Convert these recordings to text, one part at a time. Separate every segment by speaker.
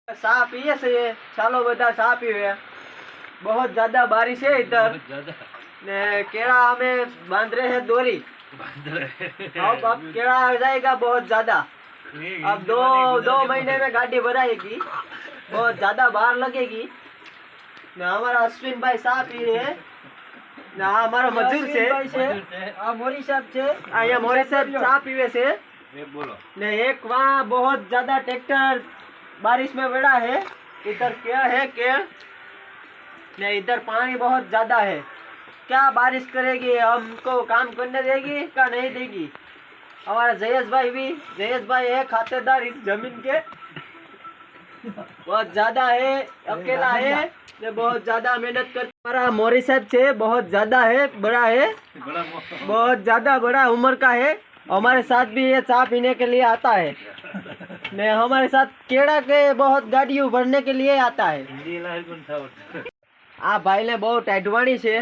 Speaker 1: चाय पिए से चलो बता चाय पीवे। बहुत ज्यादा बारिश है इधर ने केड़ा हमें बांध रहे हैं डोरी। अब केड़ा आ जाएगा बहुत ज्यादा। अब दो महीने में गाड़ी भराएगी, बहुत ज्यादा बाहर लगेगी। ने हमारा अश्विन भाई चाय पी रहे हैं ना, हमारा मजूर से मोरी साहब से आया मोरी साहब चाय पीवे से
Speaker 2: बोलो
Speaker 1: ने एक वहाँ बहुत ज्यादा ट्रैक्टर बारिश में बड़ा है। इधर केड़ है केड़ ने इधर पानी बहुत ज्यादा है। क्या बारिश करेगी, हमको काम करने देगी क्या नहीं देगी। हमारा जयेश भाई है खातेदार इस जमीन के, बहुत ज्यादा है, अकेला है ने बहुत ज्यादा मेहनत कर। हमारा मोरी साहब से बहुत ज्यादा है, बड़ा है, बहुत ज्यादा बड़ा उम्र का है। हमारे साथ भी ये चाय पीने के लिए आता है ने हमारे साथ केड़ा के बहुत गाड़ियों भरने के लिए आता है। आ भाई ने बहुत एडवाणी से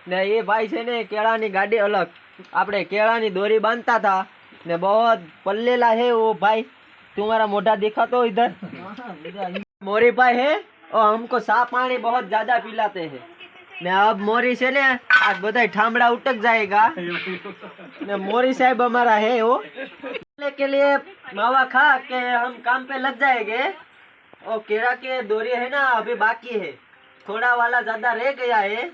Speaker 1: ने ये भाई से ने केळानी गाड़ी अलग आपने केळानी दोरी बांधता था ने बहुत पल्लेला है वो भाई। तुम्हारा मोटा दिखा तो इधर मोरी भाई है और हमको साफ पानी बहुत ज्यादा पिलाते हैं ने। अब मोरी से ने आज बधाई ठामड़ा उटक जाएगा ने मोरी साहब हमारा है वो के लिए मावा खा के हम काम पे लग जाएंगे। और केड़ा के दोरी है ना अभी बाकी है, थोड़ा वाला ज्यादा रह गया है।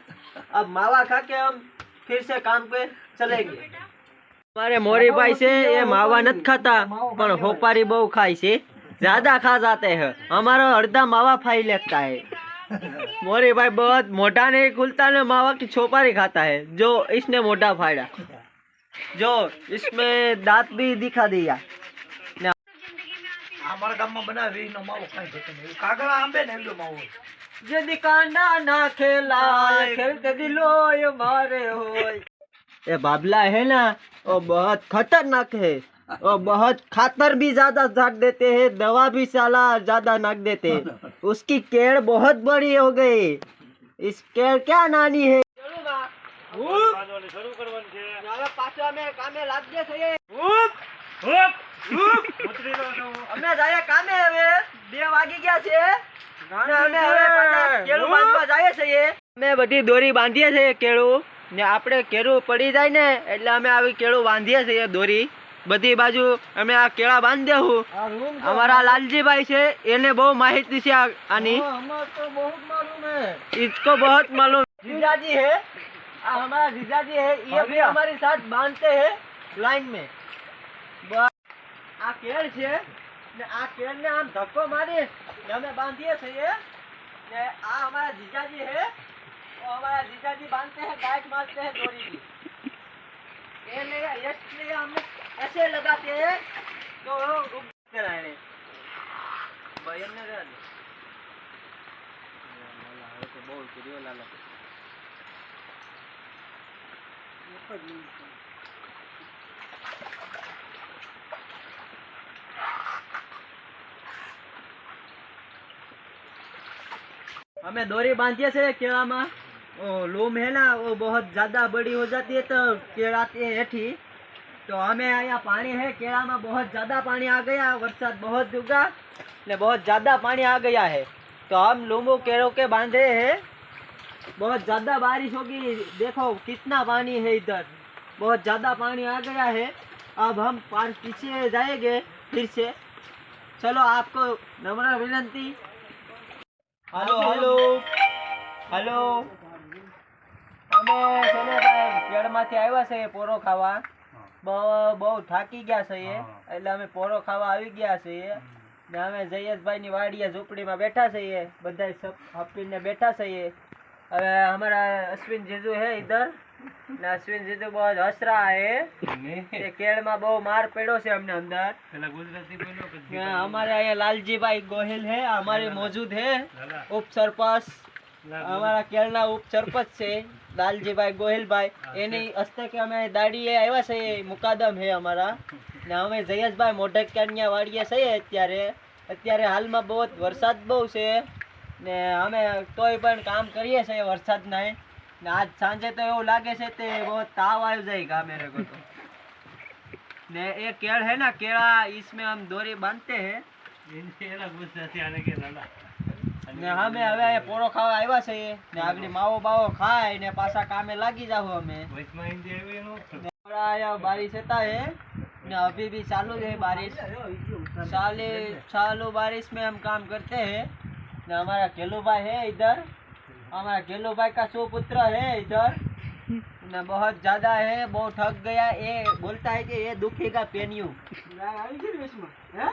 Speaker 1: अब मावा खा के हम फिर से काम पे चलेंगे। हमारे मोरी भाई से ये मावा नहीं खाता पर होपारी बहु खाई से ज्यादा खा जाते हैं। हमारा अर्धा मावा फाई लगता है। मोरी भाई बहुत मोटा नहीं खुलता ने मावा की छोपारी खाता है, जो इसने मोटा फाड़ा, जो इसमें दांत भी दिखा दिया।
Speaker 2: हमारा गाम में बना वी नो माવો કાઈ થતો નહીં કાગળા આંબે ને એલો માવો
Speaker 1: यदि कांडा ना खेला खेलते दिलो ये मारे होय। ये बाबला है ना वो बहुत खतरनाक है और बहुत खातर भी ज्यादा झाड़ देते हैं, दवा भी साला ज्यादा नाक देते हैं। उसकी केड़ बहुत बड़ी हो गई। इस केड़ क्या नानी है। અમે જાય કામે હવે 2 વાગી ગયા છે અને અમે હવે પાછા કેળું બાંધવા જાય છે। અમે બધી દોરી બાંધીએ છે કેળું ને આપણે કેળું પડી જાય ને એટલે અમે આવી કેળું બાંધીએ છે દોરી બધી બાજુ અમે આ કેળા બાંધી દેવું। हमारा लालजी भाई છે એને બહુ માહિતી છે આની, इसको बहुत मालूम। जीजाजी है हमारा जीजाजी है, ये भी हमारे साथ बांधते हैं लाइन में। आ केड़ छे ने आ केड़ ने आम धक्को मारी ने हमें बांधिए छे ने आ हमारा जीजाजी है और हमारा जीजाजी बांधते हैं गाइड मारते हैं डोरी की। इसलिए हम ऐसे लगाते हैं तो रुक कराए भयन ने रे तो बहुत करियो लाला हमें डोरी बांधिए से केड़ा में। लूम है ना वो बहुत ज्यादा बड़ी हो जाती है तो केड़ाती है हेठी। तो हमें यहाँ पानी है केड़ा में, बहुत ज्यादा पानी आ गया, बरसात बहुत जुगा ने बहुत ज्यादा पानी आ गया है तो हम लूमो केड़ों के बांधे हैं। बहुत ज्यादा बारिश होगी, देखो कितना पानी है इधर, बहुत ज्यादा पानी आ गया है। अब हम पीछे जाएंगे फिर से। चलो आपको नम्र विनंती। हेलो हेलो हेलो અમે છે ને ભાઈ કેળમાંથી આવ્યા છે પોરો ખાવા, બહુ થાકી ગયા છે એટલે અમે પોરો ખાવા આવી ગયા છીએ ને અમે જયેશભાઈની વાડીએ ઝૂંપડીમાં બેઠા છીએ, બધા હપીને બેઠા છીએ। હવે हमारा अश्विन जीजू है इधर ने अश्विन जीजू बहुत हंस रहा है। ये केड़ में बहुत मार पड़ो से हमने अंदर। हमारे यहाँ लालजी भाई गोहिल है हमारे मौजूद है, उप सरपंच हमारा केरला उप सरपंच से लालजी भाई गोहिल भाई एनी हस्ते के हमें दाड़ी आया से मुकादम है हमारा ने हमें जयेश भाई मोटकिया वाड़िए से अत्यारे हाल में बहुत वरसाद बहु से ने हमें तोय पण काम करिए छे वरसाद नहीं ने आज सांजे तो एवं लागे से ते बहुत ताव आ जाएगा मेरे को तो। ने एक केड़ है ना केड़ा, इसमें हम डोरी बांधते हैं ને અમે હવે અહીંયા પોળો ખાવા આવ્યા છે ને આગળ માવો બાવો ખાય ને પાછા કામે લાગી જાવ અમે ને थोड़ा आया बारिश होता है ने अभी भी चालू है बारिश चालू बारिश में हम काम करते हैं ने हमारा गेलू भाई है इधर हमारा गेलू भाई का सुपुत्र है इधर ने बहुत ज्यादा है बहुत थक गया ये बोलता है कि ये दुखेगा पेनियू है